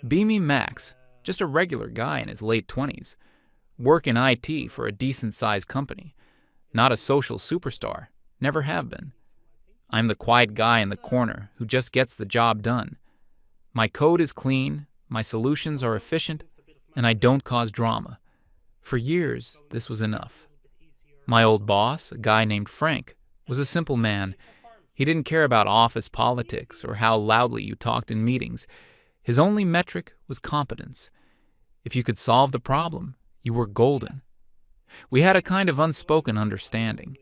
Beamy Max, just a regular guy in his late 20s. Work in IT for a decent-sized company. Not a social superstar. Never have been. I'm the quiet guy in the corner who just gets the job done. My code is clean, my solutions are efficient, and I don't cause drama. For years, this was enough. My old boss, a guy named Frank, was a simple man. He didn't care about office politics or how loudly you talked in meetings. His only metric was competence. If you could solve the problem, you were golden. We had a kind of unspoken understanding.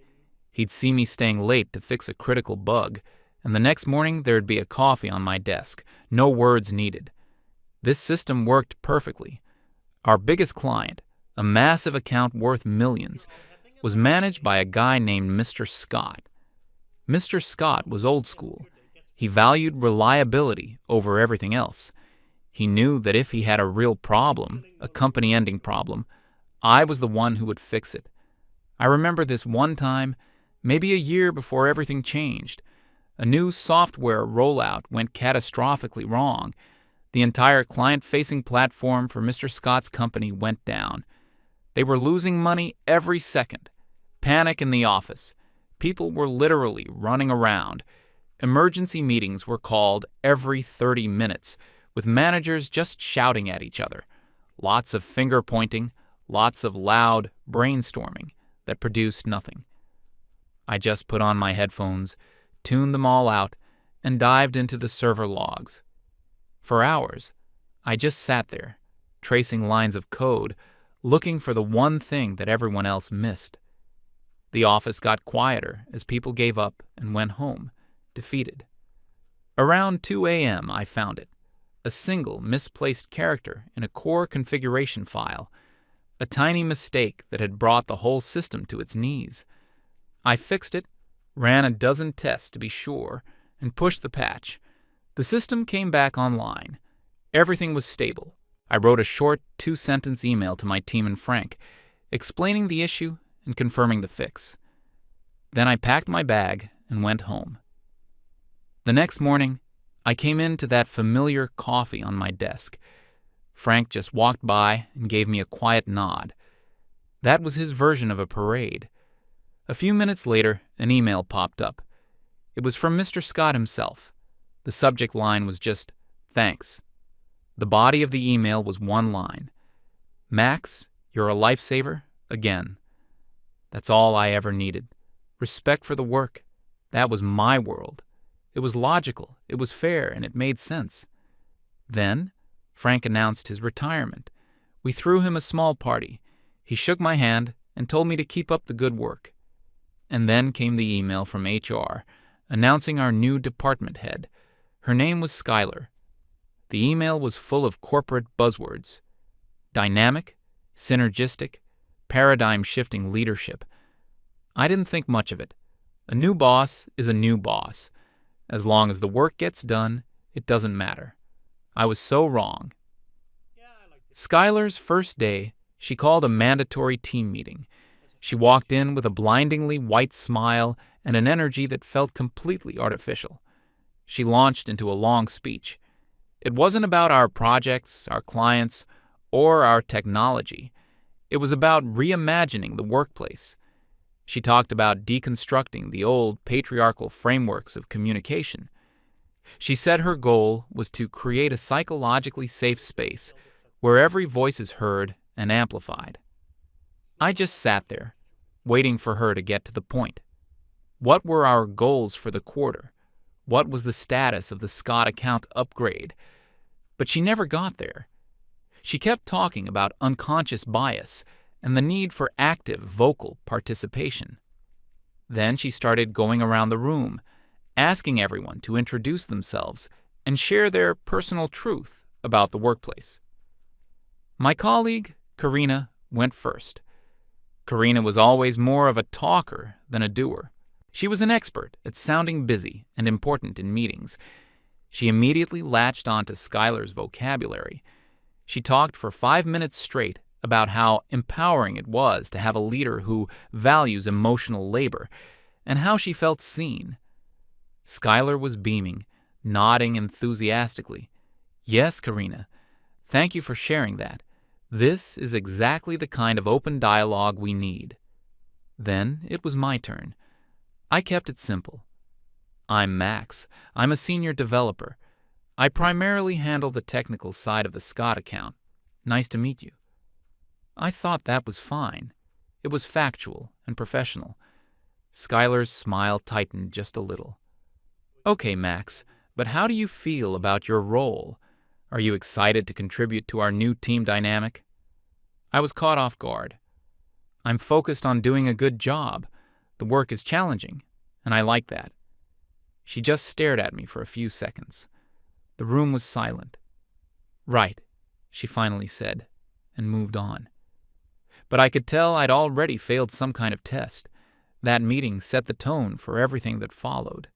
He'd see me staying late to fix a critical bug, and the next morning there'd be a coffee on my desk, no words needed. This system worked perfectly. Our biggest client, a massive account worth millions, was managed by a guy named Mr. Scott. Mr. Scott was old school. He valued reliability over everything else. He knew that if he had a real problem, a company-ending problem, I was the one who would fix it. I remember this one time, maybe a year before everything changed. A new software rollout went catastrophically wrong. The entire client-facing platform for Mr. Scott's company went down. They were losing money every second. Panic in the office. People were literally running around. Emergency meetings were called every 30 minutes, with managers just shouting at each other. Lots of finger-pointing, lots of loud brainstorming that produced nothing. I just put on my headphones, tuned them all out, and dived into the server logs. For hours, I just sat there, tracing lines of code, looking for the one thing that everyone else missed. The office got quieter as people gave up and went home, defeated. Around 2 a.m. I found it, a single misplaced character in a core configuration file, a tiny mistake that had brought the whole system to its knees. I fixed it, ran a dozen tests to be sure, and pushed the patch. The system came back online. Everything was stable. I wrote a short 2-sentence email to my team and Frank, explaining the issue and confirming the fix. Then I packed my bag and went home. The next morning, I came into that familiar coffee on my desk. Frank just walked by and gave me a quiet nod. That was his version of a parade. A few minutes later, an email popped up. It was from Mr. Scott himself. The subject line was just, "Thanks." The body of the email was one line. "Max, you're a lifesaver, again." That's all I ever needed. Respect for the work. That was my world. It was logical, it was fair, and it made sense. Then, Frank announced his retirement. We threw him a small party. He shook my hand and told me to keep up the good work. And then came the email from HR, announcing our new department head. Her name was Skylar. The email was full of corporate buzzwords. Dynamic, synergistic, paradigm-shifting leadership. I didn't think much of it. A new boss is a new boss. As long as the work gets done, it doesn't matter. I was so wrong. Skylar's first day, she called a mandatory team meeting. She walked in with a blindingly white smile and an energy that felt completely artificial. She launched into a long speech. It wasn't about our projects, our clients, or our technology. It was about reimagining the workplace. She talked about deconstructing the old patriarchal frameworks of communication. She said her goal was to create a psychologically safe space where every voice is heard and amplified. I just sat there, waiting for her to get to the point. What were our goals for the quarter? What was the status of the Scott account upgrade? But she never got there. She kept talking about unconscious bias and the need for active vocal participation. Then she started going around the room, asking everyone to introduce themselves and share their personal truth about the workplace. My colleague, Karina, went first. Karina was always more of a talker than a doer. She was an expert at sounding busy and important in meetings. She immediately latched onto Skylar's vocabulary. She talked for 5 minutes straight about how empowering it was to have a leader who values emotional labor, and how she felt seen. Skylar was beaming, nodding enthusiastically. "Yes, Karina, Thank you for sharing that. This is exactly the kind of open dialogue we need. Then it was my turn. I kept it simple. I'm Max. I'm a senior developer. I primarily handle the technical side of the Scott account. Nice to meet you. I thought that was fine. It was factual and professional. Skylar's smile tightened just a little. Okay, Max, but how do you feel about your role? Are you excited to contribute to our new team dynamic? I was caught off guard. I'm focused on doing a good job. The work is challenging, and I like that. She just stared at me for a few seconds. The room was silent. Right, she finally said, and moved on. But I could tell I'd already failed some kind of test. That meeting set the tone for everything that followed.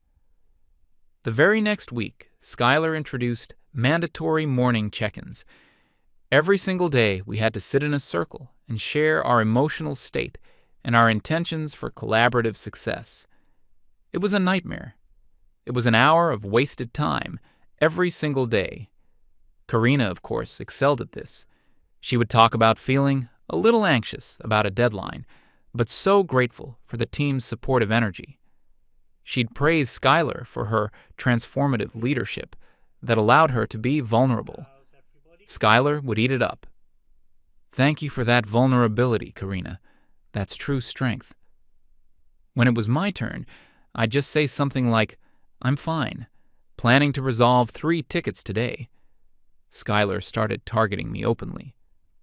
The very next week, Skylar introduced mandatory morning check-ins. Every single day, we had to sit in a circle and share our emotional state and our intentions for collaborative success. It was a nightmare. It was an hour of wasted time every single day. Karina, of course, excelled at this. She would talk about feeling a little anxious about a deadline, but so grateful for the team's supportive energy. She'd praise Skylar for her transformative leadership that allowed her to be vulnerable. Skylar would eat it up. Thank you for that vulnerability, Karina. That's true strength. When it was my turn, I'd just say something like, I'm fine, planning to resolve 3 tickets today. Skylar started targeting me openly.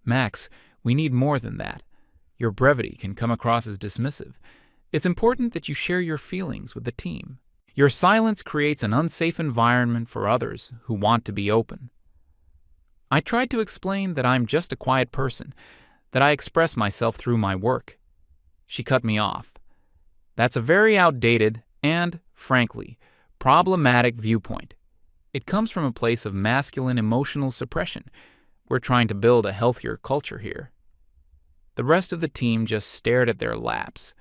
Max, we need more than that. Your brevity can come across as dismissive. It's important that you share your feelings with the team. Your silence creates an unsafe environment for others who want to be open. I tried to explain that I'm just a quiet person, that I express myself through my work. She cut me off. That's a very outdated and, frankly, problematic viewpoint. It comes from a place of masculine emotional suppression. We're trying to build a healthier culture here. The rest of the team just stared at their laps.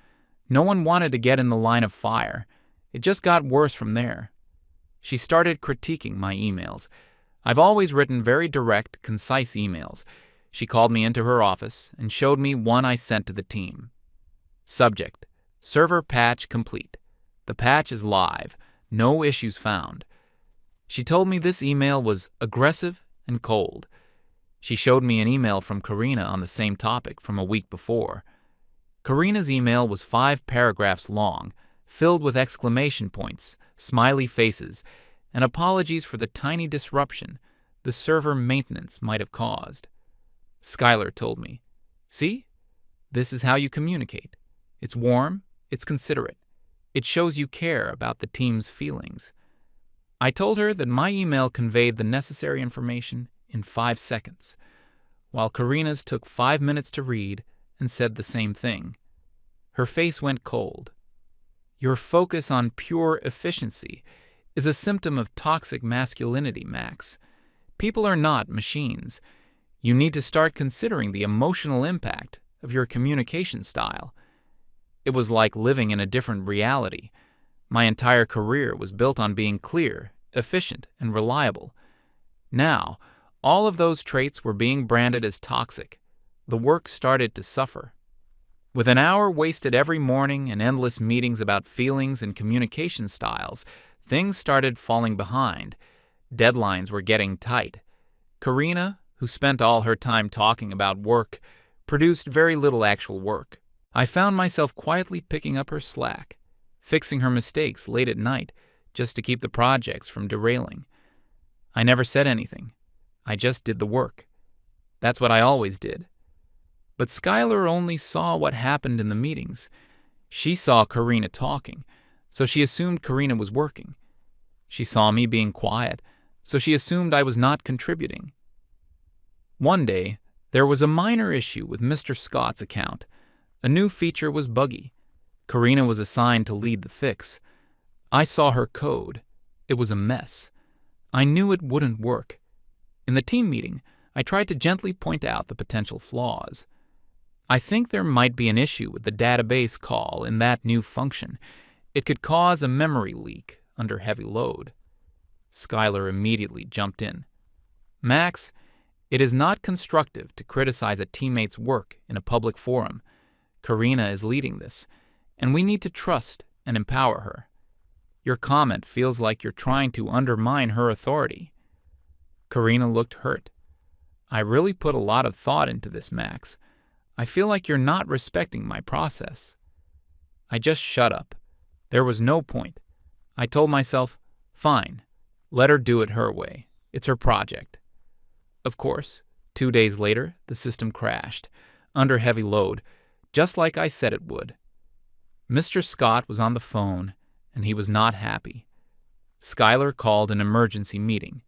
No one wanted to get in the line of fire. It just got worse from there. She started critiquing my emails. I've always written very direct, concise emails. She called me into her office and showed me one I sent to the team. Subject: server patch complete. The patch is live. No issues found. She told me this email was aggressive and cold. She showed me an email from Karina on the same topic from a week before. Karina's email was 5 paragraphs long, filled with exclamation points, smiley faces, and apologies for the tiny disruption the server maintenance might have caused. Skylar told me, "See? This is how you communicate. It's warm, it's considerate. It shows you care about the team's feelings." I told her that my email conveyed the necessary information in 5 seconds, while Karina's took 5 minutes to read and said the same thing. Her face went cold. Your focus on pure efficiency is a symptom of toxic masculinity, Max. People are not machines. You need to start considering the emotional impact of your communication style. It was like living in a different reality. My entire career was built on being clear, efficient, and reliable. Now, all of those traits were being branded as toxic. The work started to suffer. With an hour wasted every morning and endless meetings about feelings and communication styles, things started falling behind. Deadlines were getting tight. Karina, who spent all her time talking about work, produced very little actual work. I found myself quietly picking up her slack, fixing her mistakes late at night just to keep the projects from derailing. I never said anything. I just did the work. That's what I always did. But Skylar only saw what happened in the meetings. She saw Karina talking, so she assumed Karina was working. She saw me being quiet, so she assumed I was not contributing. One day, there was a minor issue with Mr. Scott's account. A new feature was buggy. Karina was assigned to lead the fix. I saw her code. It was a mess. I knew it wouldn't work. In the team meeting, I tried to gently point out the potential flaws. I think there might be an issue with the database call in that new function. It could cause a memory leak under heavy load. Skylar immediately jumped in. Max, It is not constructive to criticize a teammate's work in a public forum. Karina is leading this, and we need to trust and empower her. Your comment feels like you're trying to undermine her authority." Karina looked hurt. "I really put a lot of thought into this, Max. I feel like you're not respecting my process." I just shut up. There was no point. I told myself, fine, let her do it her way. It's her project. Of course, 2 days later, the system crashed, under heavy load, just like I said it would. Mr. Scott was on the phone, and he was not happy. Skylar called an emergency meeting.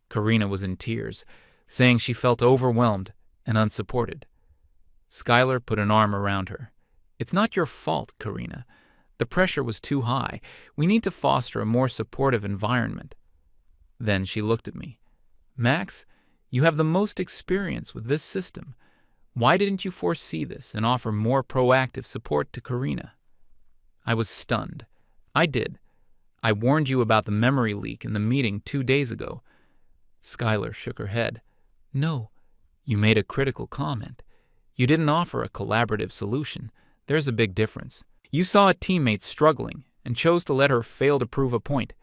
Karina was in tears, saying she felt overwhelmed and unsupported. Skylar put an arm around her. "It's not your fault, Karina. The pressure was too high. We need to foster a more supportive environment." Then she looked at me. "Max, you have the most experience with this system. Why didn't you foresee this and offer more proactive support to Karina?" I was stunned. "I did. I warned you about the memory leak in the meeting 2 days ago." Skylar shook her head. "No, you made a critical comment. You didn't offer a collaborative solution. There's a big difference. You saw a teammate struggling and chose to let her fail to prove a point.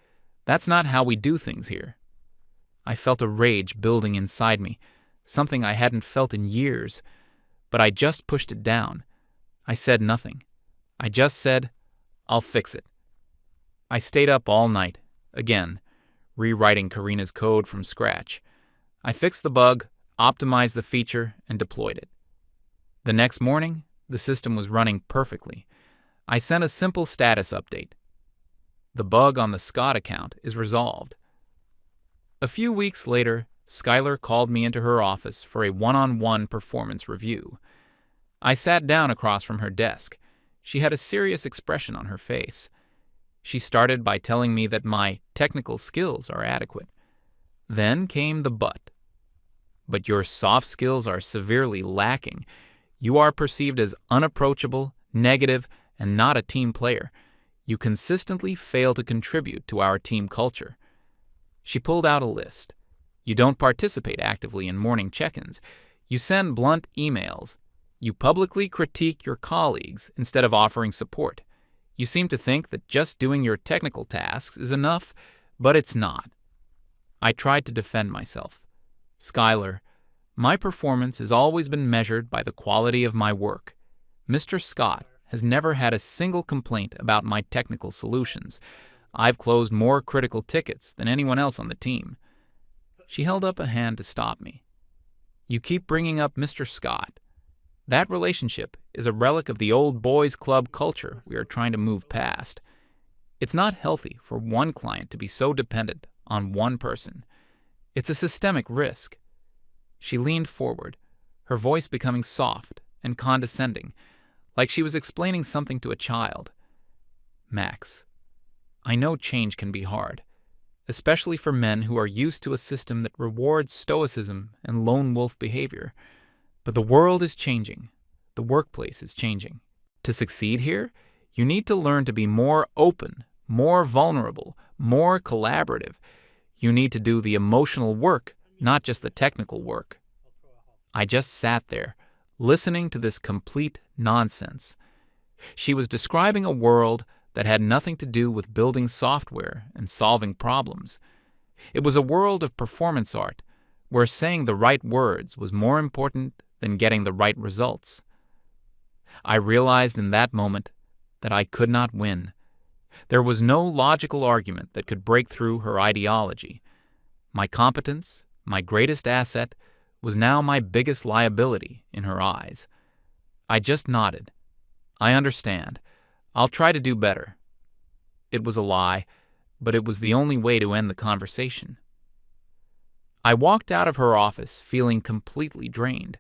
That's not how we do things here." I felt a rage building inside me, something I hadn't felt in years, but I just pushed it down. I said nothing. I just said, "I'll fix it." I stayed up all night, again, rewriting Karina's code from scratch. I fixed the bug, optimized the feature, and deployed it. The next morning, the system was running perfectly. I sent a simple status update. "The bug on the Scott account is resolved." A few weeks later, Skylar called me into her office for a one-on-one performance review. I sat down across from her desk. She had a serious expression on her face. She started by telling me that my technical skills are adequate. Then came the but. "But your soft skills are severely lacking. You are perceived as unapproachable, negative, and not a team player. You consistently fail to contribute to our team culture." She pulled out a list. "You don't participate actively in morning check-ins. You send blunt emails. You publicly critique your colleagues instead of offering support. You seem to think that just doing your technical tasks is enough, but it's not." I tried to defend myself. "Skylar, my performance has always been measured by the quality of my work. Mr. Scott has never had a single complaint about my technical solutions. I've closed more critical tickets than anyone else on the team." She held up a hand to stop me. "You keep bringing up Mr. Scott. That relationship is a relic of the old boys club culture we are trying to move past. It's not healthy for one client to be so dependent on one person. It's a systemic risk." She leaned forward, her voice becoming soft and condescending, like she was explaining something to a child. "Max, I know change can be hard, especially for men who are used to a system that rewards stoicism and lone wolf behavior. But the world is changing. The workplace is changing. To succeed here, you need to learn to be more open, more vulnerable, more collaborative. You need to do the emotional work, not just the technical work." I just sat there, listening to this complete nonsense. She was describing a world that had nothing to do with building software and solving problems. It was a world of performance art, where saying the right words was more important than getting the right results. I realized in that moment that I could not win. There was no logical argument that could break through her ideology. My competence, my greatest asset, was now my biggest liability in her eyes. I just nodded. "I understand. I'll try to do better." It was a lie, but it was the only way to end the conversation. I walked out of her office feeling completely drained.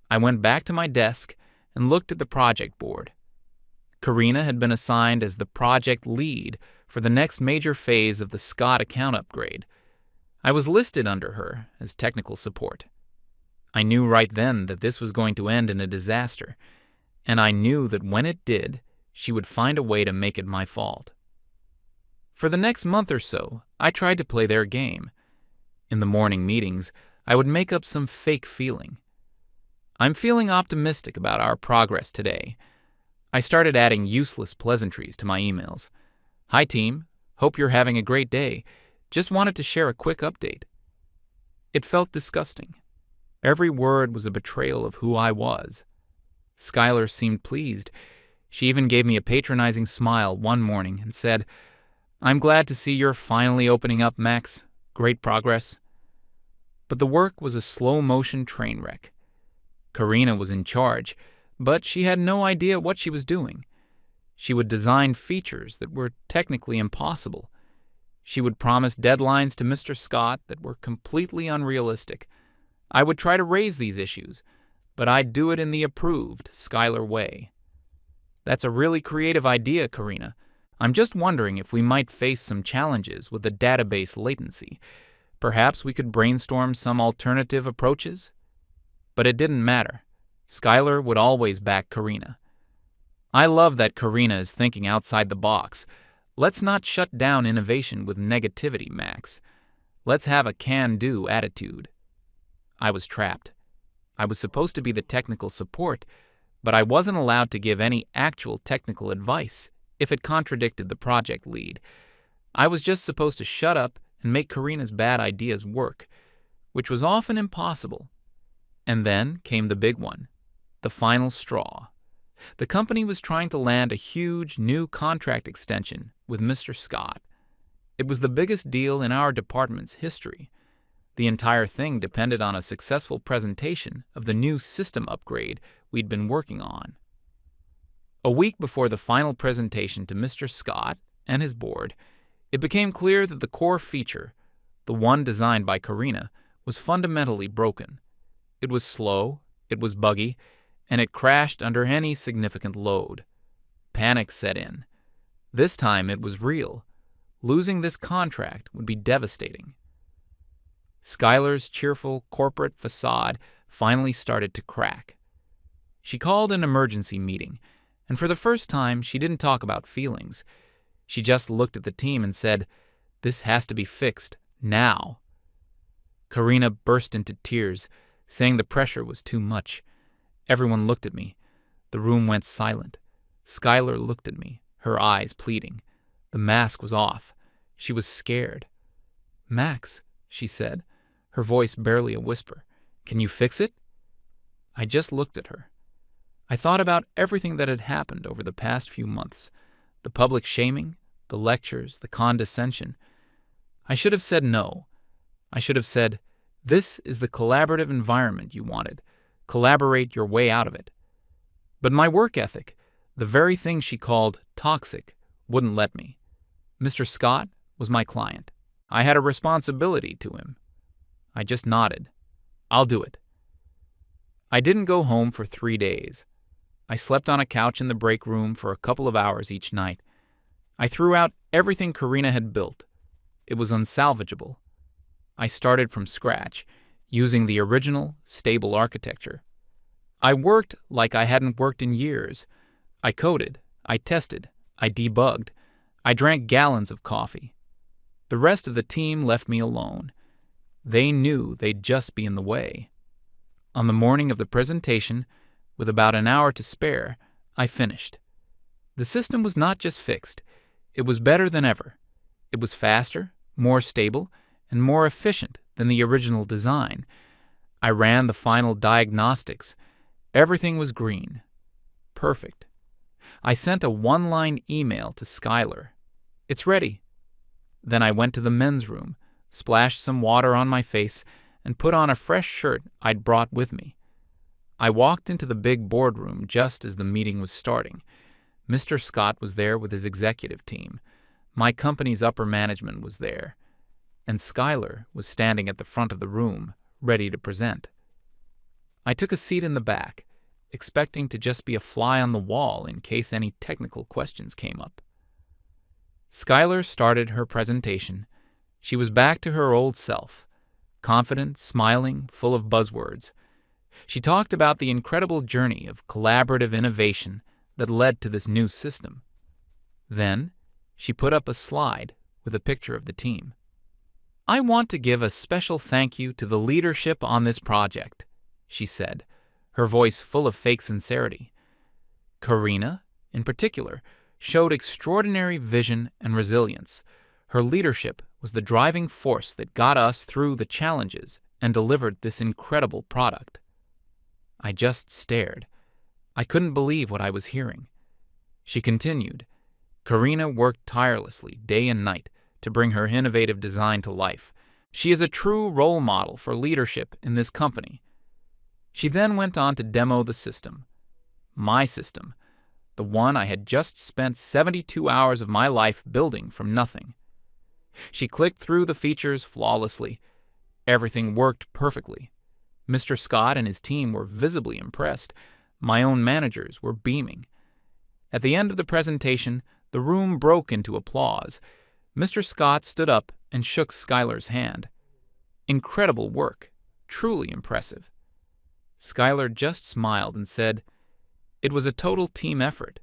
I went back to my desk and looked at the project board. Karina had been assigned as the project lead for the next major phase of the Scott account upgrade. I was listed under her as technical support. I knew right then that this was going to end in a disaster, and I knew that when it did, she would find a way to make it my fault. For the next month or so, I tried to play their game. In the morning meetings, I would make up some fake feeling. I'm feeling optimistic about our progress today. I started adding useless pleasantries to my emails. Hi team, hope you're having a great day. Just wanted to share a quick update. It felt disgusting. Every word was a betrayal of who I was. Skylar seemed pleased. She even gave me a patronizing smile one morning and said, "I'm glad to see you're finally opening up, Max. Great progress." But the work was a slow-motion train wreck. Karina was in charge, but she had no idea what she was doing. She would design features that were technically impossible. She would promise deadlines to Mr. Scott that were completely unrealistic. I would try to raise these issues, but I'd do it in the approved Skylar way. That's a really creative idea, Karina. I'm just wondering if we might face some challenges with the database latency. Perhaps we could brainstorm some alternative approaches? But it didn't matter. Skylar would always back Karina. I love that Karina is thinking outside the box. Let's not shut down innovation with negativity, Max. Let's have a can-do attitude. I was trapped. I was supposed to be the technical support, but I wasn't allowed to give any actual technical advice if it contradicted the project lead. I was just supposed to shut up and make Karina's bad ideas work, which was often impossible. And then came the big one, the final straw. The company was trying to land a huge new contract extension with Mr. Scott. It was the biggest deal in our department's history. The entire thing depended on a successful presentation of the new system upgrade we'd been working on. A week before the final presentation to Mr. Scott and his board, it became clear that the core feature, the one designed by Karina, was fundamentally broken. It was slow, it was buggy, and it crashed under any significant load. Panic set in. This time it was real. Losing this contract would be devastating. Skylar's cheerful corporate facade finally started to crack. She called an emergency meeting, and for the first time she didn't talk about feelings. She just looked at the team and said, "This has to be fixed, now." Karina burst into tears, saying the pressure was too much. Everyone looked at me. The room went silent. Skylar looked at me, her eyes pleading. The mask was off. She was scared. "Max," she said, her voice barely a whisper, "can you fix it?" I just looked at her. I thought about everything that had happened over the past few months. The public shaming, the lectures, the condescension. I should have said no. I should have said, "This is the collaborative environment you wanted. Collaborate your way out of it." But my work ethic, the very thing she called toxic, wouldn't let me. Mr. Scott was my client. I had a responsibility to him. I just nodded. "I'll do it." I didn't go home for 3 days. I slept on a couch in the break room for a couple of hours each night. I threw out everything Karina had built. It was unsalvageable. I started from scratch, using the original, stable architecture. I worked like I hadn't worked in years. I coded, I tested, I debugged, I drank gallons of coffee. The rest of the team left me alone. They knew they'd just be in the way. On the morning of the presentation, with about an hour to spare, I finished. The system was not just fixed, it was better than ever. It was faster, more stable, and more efficient than the original design. I ran the final diagnostics. Everything was green. Perfect. I sent a one-line email to Skylar. "It's ready." Then I went to the men's room, splashed some water on my face, and put on a fresh shirt I'd brought with me. I walked into the big boardroom just as the meeting was starting. Mr. Scott was there with his executive team. My company's upper management was there. And Skylar was standing at the front of the room, ready to present. I took a seat in the back, expecting to just be a fly on the wall in case any technical questions came up. Skylar started her presentation. She was back to her old self, confident, smiling, full of buzzwords. She talked about the incredible journey of collaborative innovation that led to this new system. Then, she put up a slide with a picture of the team. I want to give a special thank you to the leadership on this project, she said, her voice full of fake sincerity. Karina, in particular, showed extraordinary vision and resilience. Her leadership was the driving force that got us through the challenges and delivered this incredible product. I just stared. I couldn't believe what I was hearing. She continued, Karina worked tirelessly day and night to bring her innovative design to life. She is a true role model for leadership in this company. She then went on to demo the system. My system, the one I had just spent 72 hours of my life building from nothing. She clicked through the features flawlessly. Everything worked perfectly. Mr. Scott and his team were visibly impressed. My own managers were beaming. At the end of the presentation, the room broke into applause. Mr. Scott stood up and shook Skylar's hand. Incredible work. Truly impressive. Skylar just smiled and said, It was a total team effort,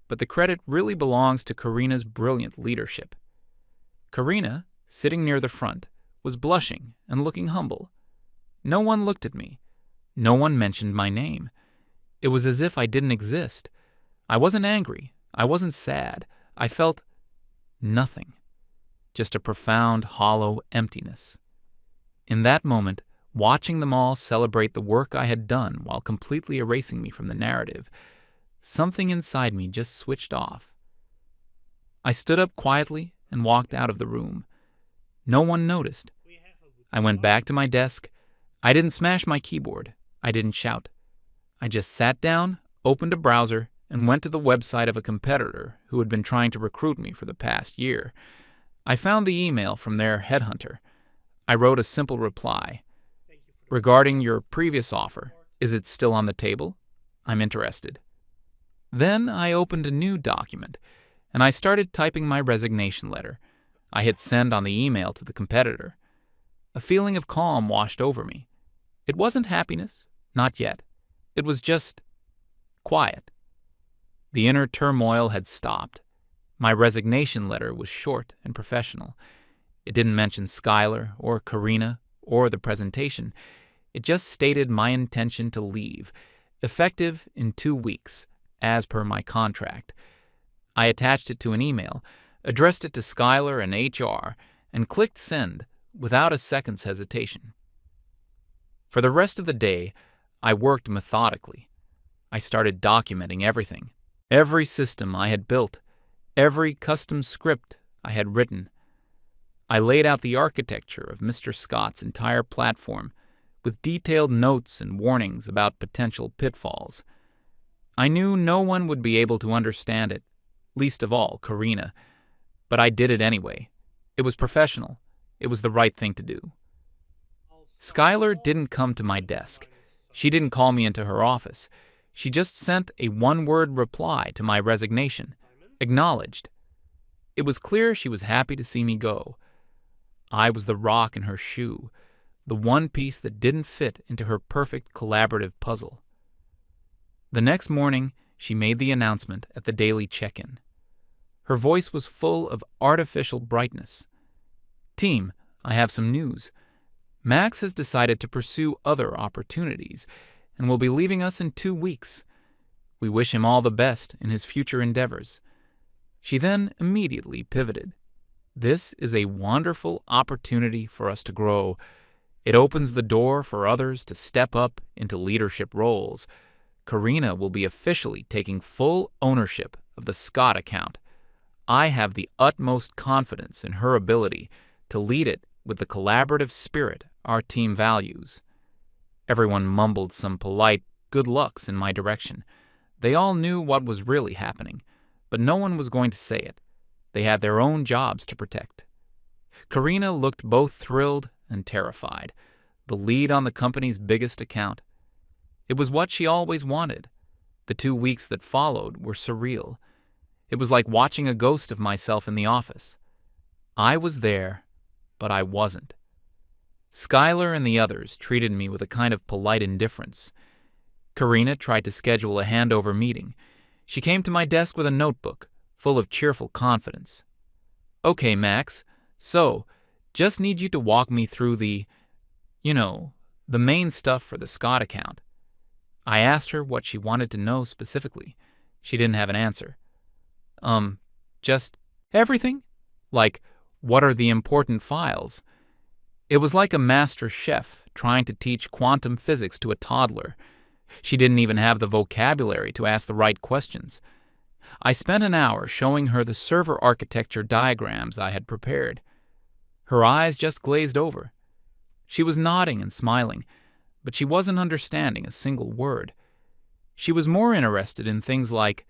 but the credit really belongs to Karina's brilliant leadership. Karina, sitting near the front, was blushing and looking humble. No one looked at me. No one mentioned my name. It was as if I didn't exist. I wasn't angry. I wasn't sad. I felt nothing. Just a profound, hollow emptiness. In that moment, watching them all celebrate the work I had done while completely erasing me from the narrative, something inside me just switched off. I stood up quietly and walked out of the room. No one noticed. I went back to my desk. I didn't smash my keyboard. I didn't shout. I just sat down, opened a browser, and went to the website of a competitor who had been trying to recruit me for the past year. I found the email from their headhunter. I wrote a simple reply. Regarding your previous offer, is it still on the table? I'm interested. Then I opened a new document, and I started typing my resignation letter. I hit send on the email to the competitor. A feeling of calm washed over me. It wasn't happiness, not yet. It was just quiet. The inner turmoil had stopped. My resignation letter was short and professional. It didn't mention Skylar or Karina or the presentation. It just stated my intention to leave, effective in 2 weeks, as per my contract. I attached it to an email, addressed it to Skylar and HR, and clicked send without a second's hesitation. For the rest of the day, I worked methodically. I started documenting everything, every system I had built, every custom script I had written. I laid out the architecture of Mr. Scott's entire platform with detailed notes and warnings about potential pitfalls. I knew no one would be able to understand it, least of all Karina, but I did it anyway. It was professional. It was the right thing to do. Skylar didn't come to my desk. She didn't call me into her office. She just sent a one-word reply to my resignation, acknowledged. It was clear she was happy to see me go. I was the rock in her shoe, the one piece that didn't fit into her perfect collaborative puzzle. The next morning, she made the announcement at the daily check-in. Her voice was full of artificial brightness. Team, I have some news. Max has decided to pursue other opportunities and will be leaving us in 2 weeks. We wish him all the best in his future endeavors. She then immediately pivoted. This is a wonderful opportunity for us to grow. It opens the door for others to step up into leadership roles. Karina will be officially taking full ownership of the Scott account. I have the utmost confidence in her ability to lead it with the collaborative spirit our team values. Everyone mumbled some polite good lucks in my direction. They all knew what was really happening, but no one was going to say it. They had their own jobs to protect. Karina looked both thrilled and terrified, the lead on the company's biggest account. It was what she always wanted. The 2 weeks that followed were surreal. It was like watching a ghost of myself in the office. I was there, but I wasn't. Skylar and the others treated me with a kind of polite indifference. Karina tried to schedule a handover meeting. She came to my desk with a notebook, full of cheerful confidence. Okay, Max, so, Just need you to walk me through the main stuff for the Scott account. I asked her what she wanted to know specifically. She didn't have an answer. Just everything? Like, what are the important files? It was like a master chef trying to teach quantum physics to a toddler. She didn't even have the vocabulary to ask the right questions. I spent an hour showing her the server architecture diagrams I had prepared. Her eyes just glazed over. She was nodding and smiling, but she wasn't understanding a single word. She was more interested in things like,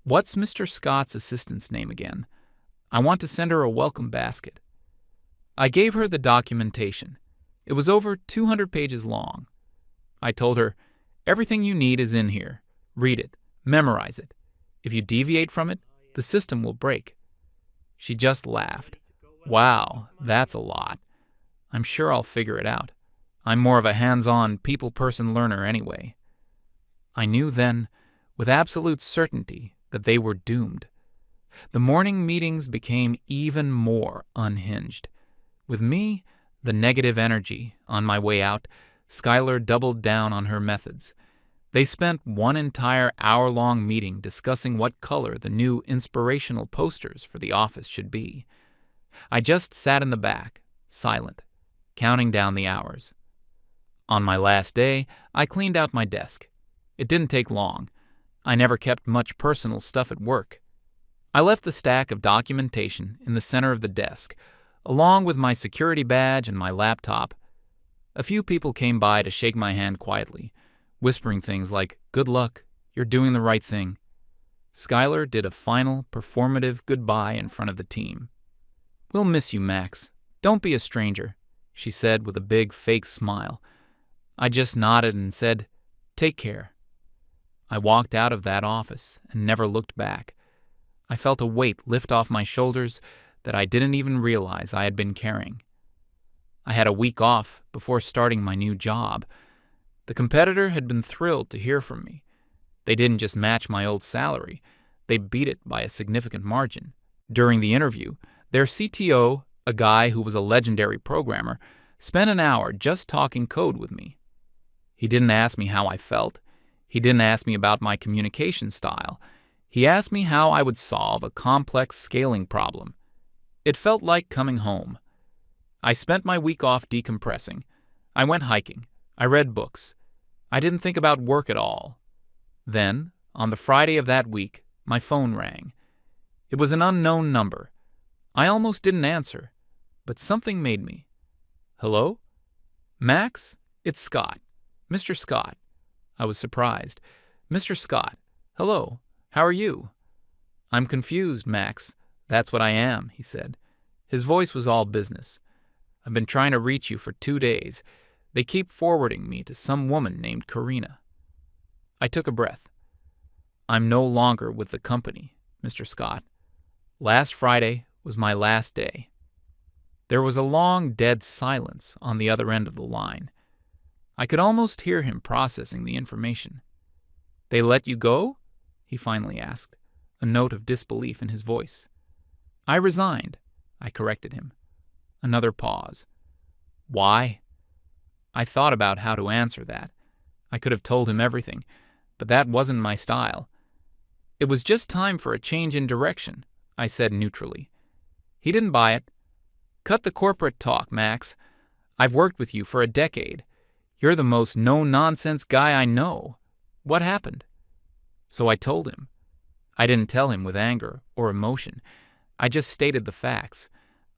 "What's Mr. Scott's assistant's name again? I want to send her a welcome basket." I gave her the documentation. It was over 200 pages long. I told her, "Everything you need is in here. Read it. Memorize it. If you deviate from it, the system will break." She just laughed. "Wow, that's a lot. I'm sure I'll figure it out. I'm more of a hands-on, people-person learner anyway." I knew then, with absolute certainty, that they were doomed. The morning meetings became even more unhinged. With me, the negative energy, on my way out, Skylar doubled down on her methods. They spent one entire hour-long meeting discussing what color the new inspirational posters for the office should be. I just sat in the back, silent, counting down the hours. On my last day, I cleaned out my desk. It didn't take long. I never kept much personal stuff at work. I left the stack of documentation in the center of the desk, along with my security badge and my laptop. A few people came by to shake my hand quietly, whispering things like, "Good luck, you're doing the right thing." Skylar did a final, performative goodbye in front of the team. "We'll miss you, Max. Don't be a stranger," she said with a big fake smile. I just nodded and said, "Take care." I walked out of that office and never looked back. I felt a weight lift off my shoulders that I didn't even realize I had been carrying. I had a week off before starting my new job. The competitor had been thrilled to hear from me. They didn't just match my old salary, they beat it by a significant margin. During the interview, their CTO, a guy who was a legendary programmer, spent an hour just talking code with me. He didn't ask me how I felt. He didn't ask me about my communication style. He asked me how I would solve a complex scaling problem. It felt like coming home. I spent my week off decompressing. I went hiking. I read books. I didn't think about work at all. Then, on the Friday of that week, my phone rang. It was an unknown number. I almost didn't answer, but something made me. "Hello? Max? It's Scott. Mr. Scott." I was surprised. "Mr. Scott. Hello. How are you?" "I'm confused, Max. That's what I am," he said. His voice was all business. "I've been trying to reach you for 2 days. They keep forwarding me to some woman named Karina." I took a breath. "I'm no longer with the company, Mr. Scott. Last Friday was my last day." There was a long, dead silence on the other end of the line. I could almost hear him processing the information. "They let you go?" he finally asked, a note of disbelief in his voice. "I resigned," I corrected him. Another pause. "Why?" I thought about how to answer that. I could have told him everything, but that wasn't my style. "It was just time for a change in direction," I said neutrally. He didn't buy it. "Cut the corporate talk, Max. I've worked with you for a decade. You're the most no-nonsense guy I know. What happened?" So I told him. I didn't tell him with anger or emotion. I just stated the facts.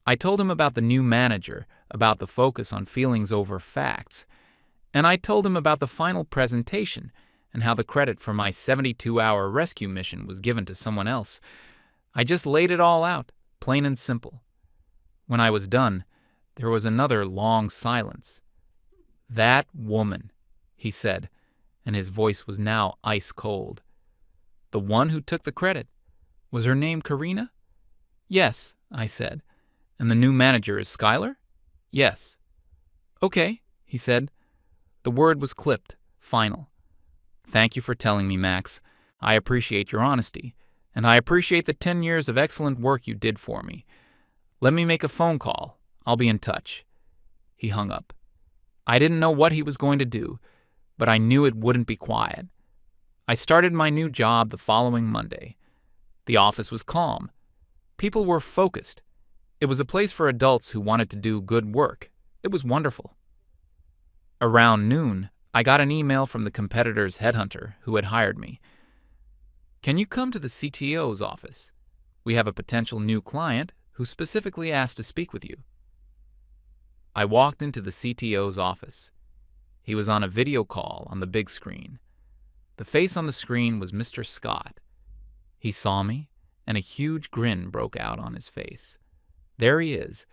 I told him about the new manager, about the focus on feelings over facts. And I told him about the final presentation and how the credit for my 72-hour rescue mission was given to someone else. I just laid it all out, plain and simple. When I was done, there was another long silence. "That woman," he said, and his voice was now ice cold. "The one who took the credit. Was her name Karina?" "Yes," I said. "And the new manager is Skylar?" "Yes." "Okay," he said. The word was clipped, final. "Thank you for telling me, Max. I appreciate your honesty, and I appreciate the 10 years of excellent work you did for me. Let me make a phone call. I'll be in touch." He hung up. I didn't know what he was going to do, but I knew it wouldn't be quiet. I started my new job the following Monday. The office was calm. People were focused. It was a place for adults who wanted to do good work. It was wonderful. Around noon, I got an email from the competitor's headhunter who had hired me. "Can you come to the CTO's office? We have a potential new client who specifically asked to speak with you." I walked into the CTO's office. He was on a video call on the big screen. The face on the screen was Mr. Scott. He saw me, and a huge grin broke out on his face. "There he is.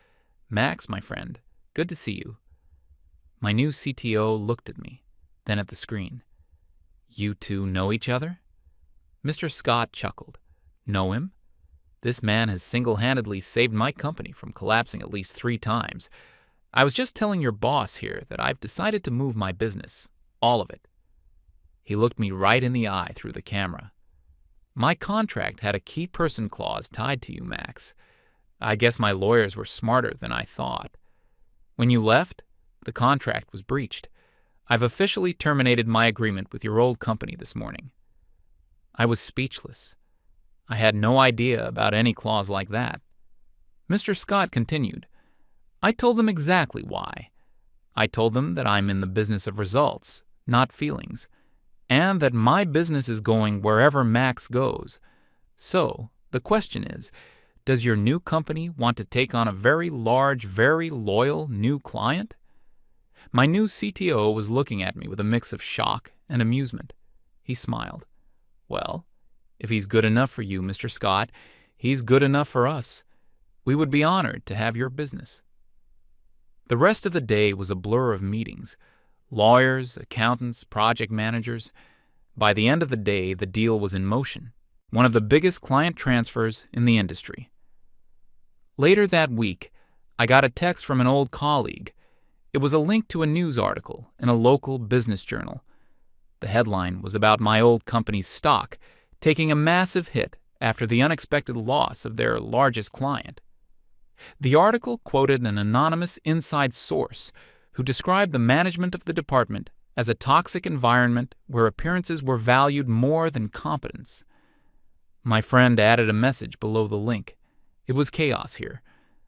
Max, my friend, good to see you." My new CTO looked at me, then at the screen. "You two know each other?" Mr. Scott chuckled. "Know him? This man has single-handedly saved my company from collapsing at least 3 times. I was just telling your boss here that I've decided to move my business, all of it." He looked me right in the eye through the camera. "My contract had a key person clause tied to you, Max. I guess my lawyers were smarter than I thought. When you left, the contract was breached. I've officially terminated my agreement with your old company this morning." I was speechless. I had no idea about any clause like that. Mr. Scott continued. "I told them exactly why. I told them that I'm in the business of results, not feelings, and that my business is going wherever Max goes. So, the question is, does your new company want to take on a very large, very loyal new client?" My new CTO was looking at me with a mix of shock and amusement. He smiled. "Well, if he's good enough for you, Mr. Scott, he's good enough for us. We would be honored to have your business." The rest of the day was a blur of meetings. Lawyers, accountants, project managers. By the end of the day, the deal was in motion. One of the biggest client transfers in the industry. Later that week, I got a text from an old colleague. It was a link to a news article in a local business journal. The headline was about my old company's stock taking a massive hit after the unexpected loss of their largest client. The article quoted an anonymous inside source who described the management of the department as a toxic environment where appearances were valued more than competence. My friend added a message below the link. It was chaos here.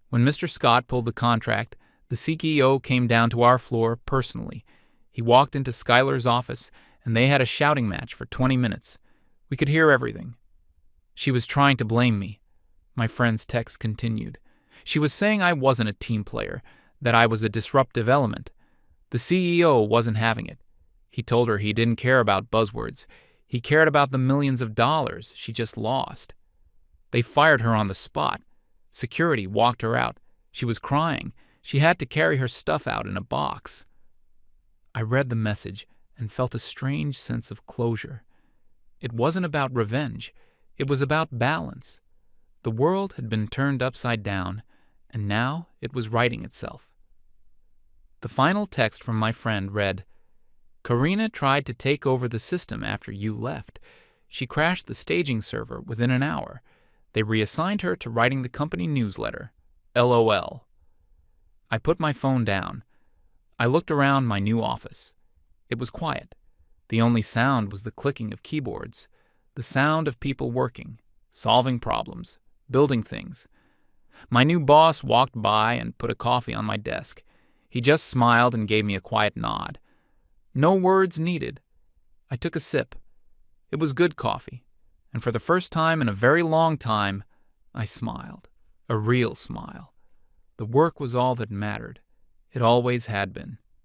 When Mr. Scott pulled the contract, the CEO came down to our floor personally. He walked into Skylar's office, and they had a shouting match for 20 minutes. We could hear everything. She was trying to blame me. My friend's text continued. She was saying I wasn't a team player, that I was a disruptive element. The CEO wasn't having it. He told her he didn't care about buzzwords. He cared about the millions of dollars she just lost. They fired her on the spot. Security walked her out. She was crying. She had to carry her stuff out in a box. I read the message and felt a strange sense of closure. It wasn't about revenge. It was about balance. The world had been turned upside down, and now it was righting itself. The final text from my friend read, "Karina tried to take over the system after you left. She crashed the staging server within an hour. They reassigned her to writing the company newsletter. LOL." I put my phone down. I looked around my new office. It was quiet. The only sound was the clicking of keyboards, the sound of people working, solving problems, building things. My new boss walked by and put a coffee on my desk. He just smiled and gave me a quiet nod. No words needed. I took a sip. It was good coffee, and for the first time in a very long time, I smiled. A real smile. The work was all that mattered. It always had been.